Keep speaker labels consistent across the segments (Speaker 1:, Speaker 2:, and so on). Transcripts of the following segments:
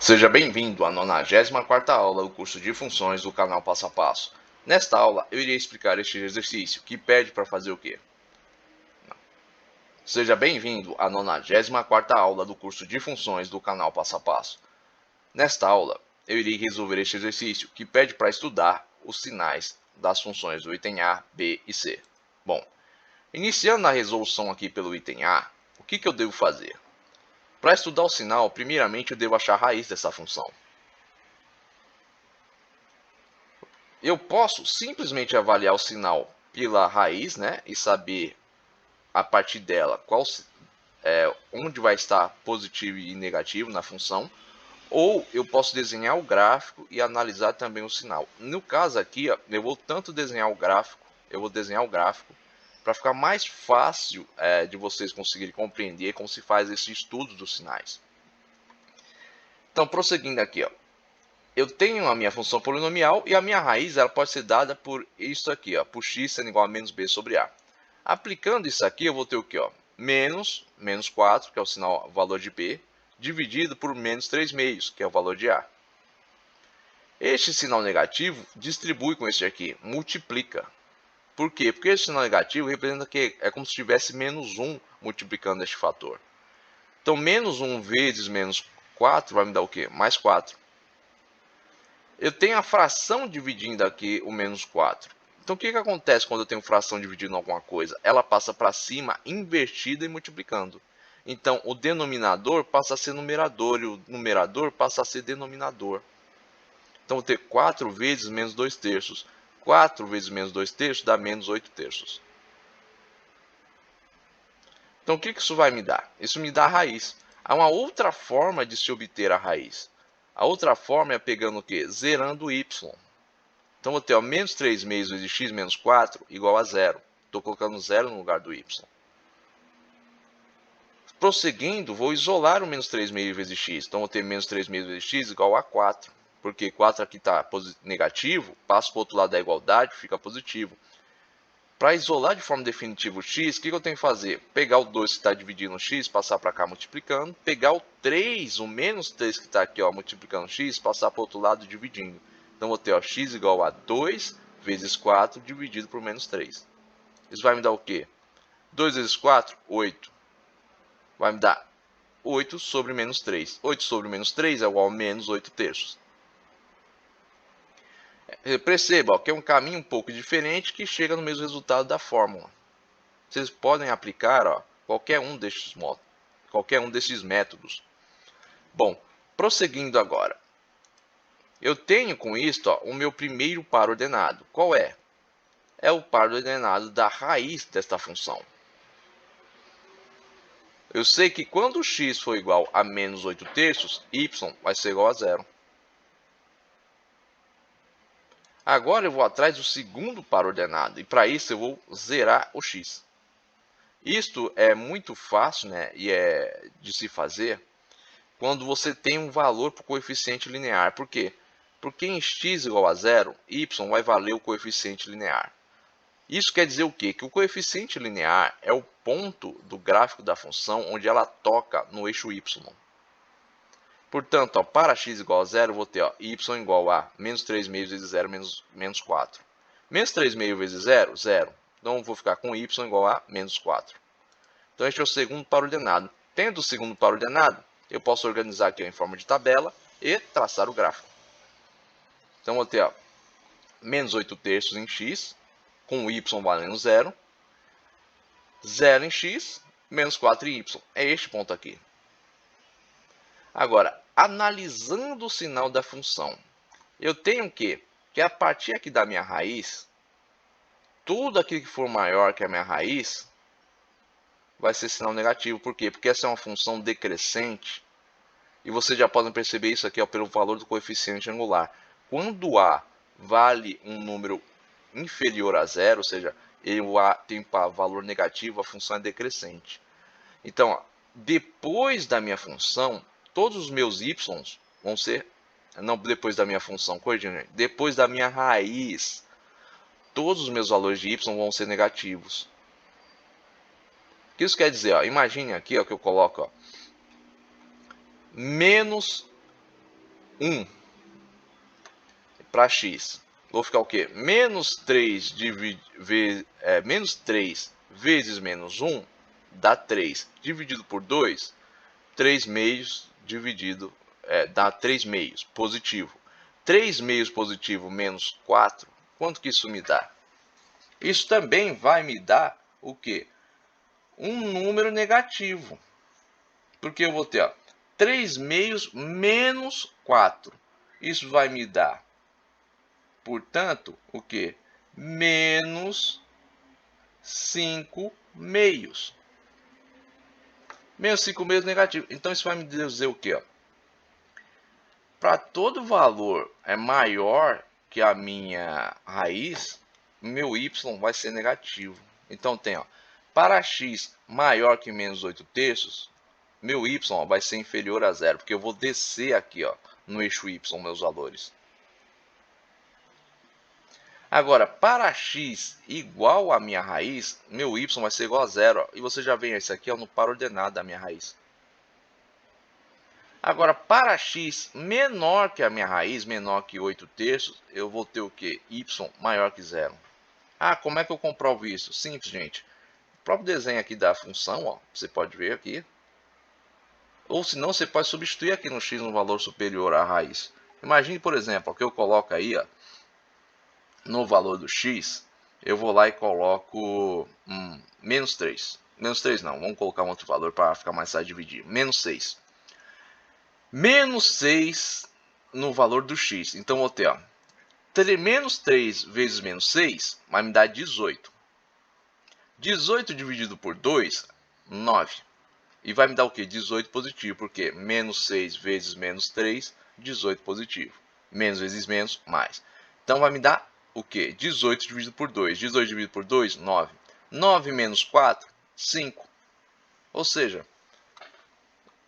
Speaker 1: Seja bem-vindo à 94ª aula do curso de funções do canal Passo a Passo. Nesta aula, eu irei explicar este exercício, que pede para fazer o quê? Seja bem-vindo à 94ª aula do curso de funções do canal Passo a Passo. Nesta aula, eu irei resolver este exercício, que pede para estudar os sinais das funções do item A, B e C. Bom, iniciando a resolução aqui pelo item A, o que eu devo fazer? Para estudar o sinal, primeiramente eu devo achar a raiz dessa função. Eu posso simplesmente avaliar o sinal pela raiz, né, e saber a partir dela onde vai estar positivo e negativo na função, ou eu posso desenhar o gráfico e analisar também o sinal. No caso aqui, ó, eu vou desenhar o gráfico para ficar mais fácil de vocês conseguirem compreender como se faz esse estudo dos sinais. Então, prosseguindo aqui, ó, eu tenho a minha função polinomial e a minha raiz ela pode ser dada por isso aqui, ó, por x sendo igual a menos b sobre a. Aplicando isso aqui, eu vou ter o que? Menos 4, que é o valor de b, dividido por menos 3/2, que é o valor de a. Este sinal negativo distribui com este aqui, multiplica. Por quê? Porque esse sinal negativo representa que é como se tivesse menos 1 multiplicando este fator. Então, menos 1 vezes menos 4 vai me dar o quê? Mais 4. Eu tenho a fração dividindo aqui o menos 4. Então, o que acontece quando eu tenho fração dividindo alguma coisa? Ela passa para cima, invertida e multiplicando. Então, o denominador passa a ser numerador e o numerador passa a ser denominador. Então, vou ter 4 vezes menos 2 terços. 4 vezes menos 2 terços dá menos 8 terços. Então, o que isso vai me dar? Isso me dá a raiz. Há uma outra forma de se obter a raiz. A outra forma é pegando o quê? Zerando o y. Então, vou ter menos 3/2 vezes x menos 4 igual a 0. Estou colocando 0 no lugar do y. Prosseguindo, vou isolar o menos 3/2 vezes x. Então, vou ter menos 3/2 vezes x igual a 4. Porque 4 aqui está negativo, passo para o outro lado da igualdade, fica positivo. Para isolar de forma definitiva o x, o que eu tenho que fazer? Pegar o 2 que está dividindo o x, passar para cá multiplicando. Pegar o 3, o menos 3 que está aqui multiplicando o x, passar para o outro lado dividindo. Então, vou ter x igual a 2 vezes 4 dividido por menos 3. Isso vai me dar o quê? 2 vezes 4, 8. Vai me dar 8 sobre menos 3. 8 sobre menos 3 é igual a menos 8 terços. Perceba que é um caminho um pouco diferente que chega no mesmo resultado da fórmula. Vocês podem aplicar qualquer um desses métodos. Bom, prosseguindo agora. Eu tenho com isto o meu primeiro par ordenado. Qual é? É o par ordenado da raiz desta função. Eu sei que quando x for igual a menos 8 terços, y vai ser igual a 0. Agora eu vou atrás do segundo par ordenado e para isso eu vou zerar o x. Isto é muito fácil, né, de se fazer quando você tem um valor para o coeficiente linear. Por quê? Porque em x igual a 0, y vai valer o coeficiente linear. Isso quer dizer o quê? Que o coeficiente linear é o ponto do gráfico da função onde ela toca no eixo y. Portanto, para x igual a 0, eu vou ter y igual a menos 3/2 vezes 0 menos 4. Menos 3/2 vezes 0, 0. Então, eu vou ficar com y igual a menos 4. Então, este é o segundo par ordenado. Tendo o segundo par ordenado, eu posso organizar aqui em forma de tabela e traçar o gráfico. Então, vou ter menos 8 terços em x, com o y valendo 0. 0 em x, menos 4 em y. É este ponto aqui. Agora, analisando o sinal da função, eu tenho que a partir aqui da minha raiz, tudo aquilo que for maior que a minha raiz vai ser sinal negativo. Por quê? Porque essa é uma função decrescente. E vocês já podem perceber isso aqui pelo valor do coeficiente angular. Quando A vale um número inferior a 0, ou seja, o A tem valor negativo, a função é decrescente. Então, depois da minha função, todos os meus y vão ser, não depois da minha função, corrigindo, depois da minha raiz, todos os meus valores de y vão ser negativos. O que isso quer dizer? Imagine aqui que eu coloco menos 1 para x. Vou ficar o quê? Menos 3 vezes menos 1 dá 3. Dividido por 2, 3 meios dividido, dá 3 meios, positivo. 3 meios positivo menos 4, quanto que isso me dá? Isso também vai me dar o quê? Um número negativo. Porque eu vou ter 3 meios menos 4. Isso vai me dar, portanto, o que? Menos 5 meios. Menos 5 meios negativo. Então isso vai me dizer o que? Para todo valor é maior que a minha raiz, meu y vai ser negativo. Então tem, para x maior que menos 8 terços, meu y vai ser inferior a zero, porque eu vou descer aqui no eixo y meus valores. Agora, para x igual a minha raiz, meu y vai ser igual a zero. E você já vê isso aqui no par ordenado da minha raiz. Agora, para x menor que a minha raiz, menor que 8 terços, eu vou ter o quê? Y maior que zero. Ah, como é que eu comprovo isso? Simples, gente. O próprio desenho aqui da função, você pode ver aqui. Ou se não, você pode substituir aqui no x um valor superior à raiz. Imagine, por exemplo, que eu coloco aí, no valor do x, eu vou lá e coloco menos 3. Menos 3 não, vamos colocar um outro valor para ficar mais fácil de dividir. Menos 6. Menos 6 no valor do x. Então, vou ter, menos 3 vezes menos 6 vai me dar 18. 18 dividido por 2, 9. E vai me dar o quê? 18 positivo, porque menos 6 vezes menos 3, 18 positivo. Menos vezes menos, mais. Então, vai me dar o quê? 18 dividido por 2. 18 dividido por 2, 9. 9 menos 4, 5. Ou seja,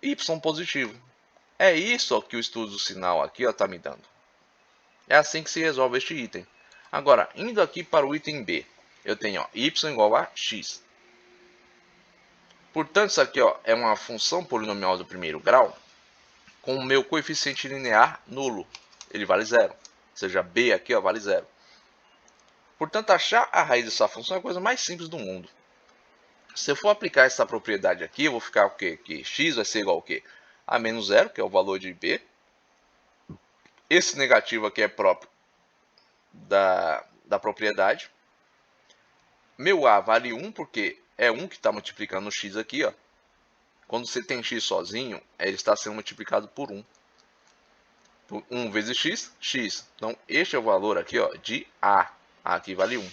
Speaker 1: y positivo. É isso que o estudo do sinal aqui está me dando. É assim que se resolve este item. Agora, indo aqui para o item B, eu tenho y igual a x. Portanto, isso aqui é uma função polinomial do primeiro grau com o meu coeficiente linear nulo. Ele vale zero. Ou seja, b aqui vale zero. Portanto, achar a raiz dessa função é a coisa mais simples do mundo. Se eu for aplicar essa propriedade aqui, eu vou ficar o quê? Que x vai ser igual ao quê? A menos zero, que é o valor de b. Esse negativo aqui é próprio da propriedade. Meu a vale 1, porque é 1 que está multiplicando o x aqui. Quando você tem x sozinho, ele está sendo multiplicado por 1. Por 1 vezes x, x. Então, este é o valor aqui de a. A aqui vale 1. Então,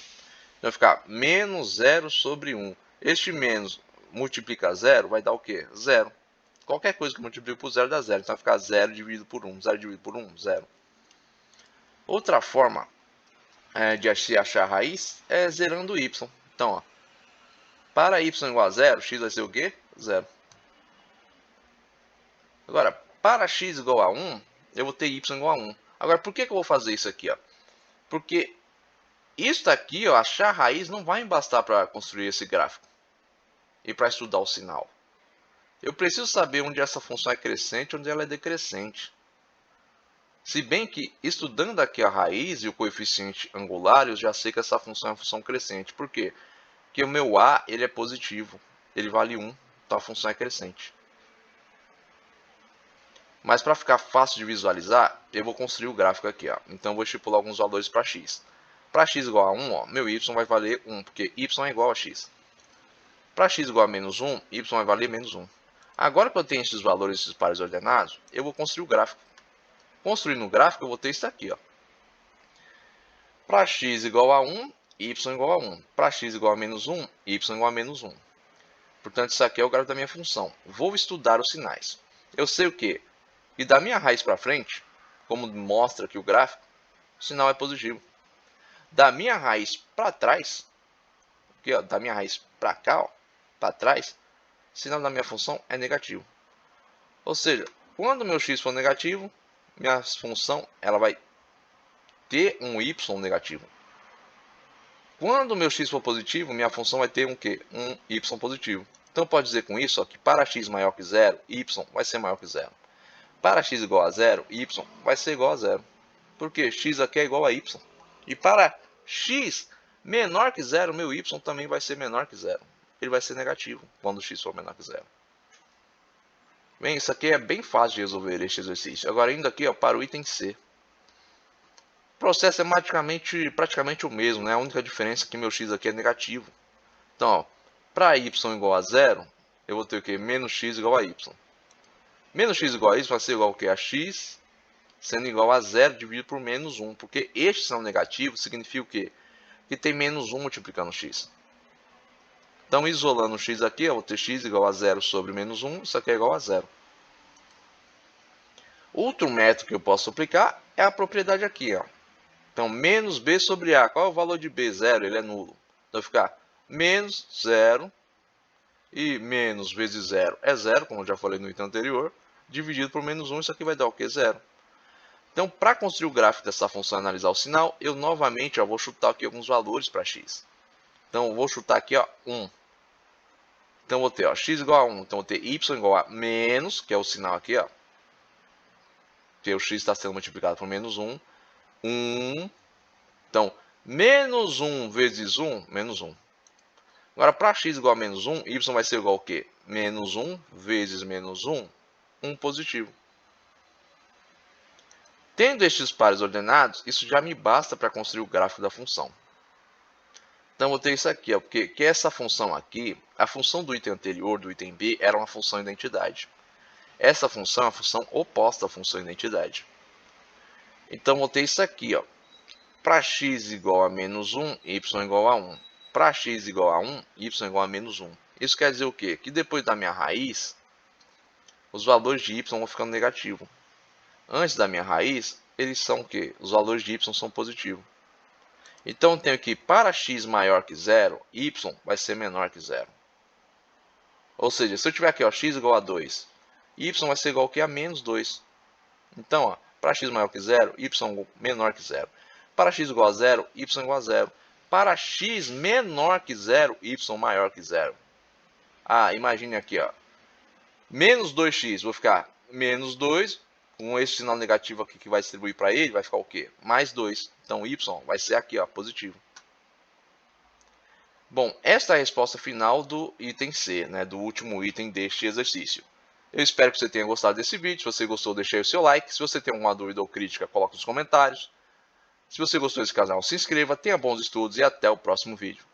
Speaker 1: vai ficar menos 0 sobre 1. Este menos multiplica 0, vai dar o quê? 0. Qualquer coisa que multiplique por 0 dá 0. Então, vai ficar 0 dividido por 1. 0 dividido por 1, 0. Outra forma de se achar a raiz é zerando y. Então, para y igual a 0, x vai ser o quê? 0. Agora, para x igual a 1, eu vou ter y igual a 1. Agora, por que eu vou fazer isso aqui? Porque isso aqui, achar a raiz, não vai me bastar para construir esse gráfico e para estudar o sinal. Eu preciso saber onde essa função é crescente e onde ela é decrescente. Se bem que, estudando aqui a raiz e o coeficiente angular, eu já sei que essa função é uma função crescente. Por quê? Porque o meu a ele é positivo, ele vale 1, então a função é crescente. Mas para ficar fácil de visualizar, eu vou construir o gráfico aqui. Então eu vou estipular alguns valores para x. Para x igual a 1, meu y vai valer 1, porque y é igual a x. Para x igual a menos 1, y vai valer menos 1. Agora que eu tenho esses valores, esses pares ordenados, eu vou construir o gráfico. Construindo o gráfico, eu vou ter isso aqui. Para x igual a 1, y igual a 1. Para x igual a menos 1, y igual a menos 1. Portanto, isso aqui é o gráfico da minha função. Vou estudar os sinais. Eu sei o quê? E da minha raiz para frente, como mostra aqui o gráfico, o sinal é positivo. Da minha raiz para trás, aqui, da minha raiz para cá, para trás, o sinal da minha função é negativo. Ou seja, quando meu x for negativo, minha função ela vai ter um y negativo. Quando meu x for positivo, minha função vai ter um quê? Um y positivo. Então, pode dizer com isso que para x maior que 0, y vai ser maior que 0. Para x igual a zero, y vai ser igual a zero. Porque x aqui é igual a y. E para x menor que zero, meu y também vai ser menor que zero. Ele vai ser negativo quando x for menor que zero. Bem, isso aqui é bem fácil de resolver este exercício. Agora, indo aqui ó, para o item C. O processo é praticamente o mesmo, né? A única diferença é que meu x aqui é negativo. Então, para y igual a zero, eu vou ter o quê? Menos x igual a y. Menos x igual a y vai ser igual ao quê? A x sendo igual a zero dividido por menos 1. Porque estes são negativos, significa o quê? Que tem menos 1 multiplicando x. Então, isolando o x aqui, eu vou ter x igual a zero sobre menos 1. Isso aqui é igual a zero. Outro método que eu posso aplicar é a propriedade aqui. Ó. Então, menos b sobre a. Qual é o valor de b? Zero, ele é nulo. Então, vai ficar menos 0 e menos vezes 0 é 0, como eu já falei no item anterior, dividido por menos 1, isso aqui vai dar o quê? 0. Então, para construir o gráfico dessa função e analisar o sinal, eu novamente vou chutar aqui alguns valores para x. Então, eu vou chutar aqui ó, 1. Então, eu vou ter ó, x igual a 1. Então, eu vou ter y igual a menos, que é o sinal aqui, ó, que o x está sendo multiplicado por menos 1. 1. Então, menos 1 vezes 1, menos 1. Agora, para x igual a menos 1, y vai ser igual ao quê? Menos 1 vezes menos 1, 1 positivo. Tendo estes pares ordenados, isso já me basta para construir o gráfico da função. Então, vou ter isso aqui, ó, porque essa função aqui, a função do item anterior, do item B, era uma função identidade. Essa função é a função oposta à função identidade. Então, vou ter isso aqui, ó. Para x igual a menos 1, y igual a 1. Para x igual a 1, y igual a menos 1. Isso quer dizer o quê? Que depois da minha raiz, os valores de y vão ficando negativos. Antes da minha raiz, eles são o quê? Os valores de y são positivos. Então, eu tenho que para x maior que 0, y vai ser menor que 0. Ou seja, se eu tiver aqui ó, x igual a 2, y vai ser igual ao quê? A menos 2. Então, para x maior que 0, y menor que 0. Para x igual a 0, y igual a 0. Para x menor que 0, y maior que 0. Imagine aqui, ó. Menos 2x, vou ficar menos 2, com esse sinal negativo aqui que vai distribuir para ele, vai ficar o quê? Mais 2. Então, y vai ser aqui, ó, positivo. Bom, esta é a resposta final do item C, né, do último item deste exercício. Eu espero que você tenha gostado desse vídeo. Se você gostou, deixe aí o seu like. Se você tem alguma dúvida ou crítica, coloque nos comentários. Se você gostou desse canal, se inscreva, tenha bons estudos e até o próximo vídeo.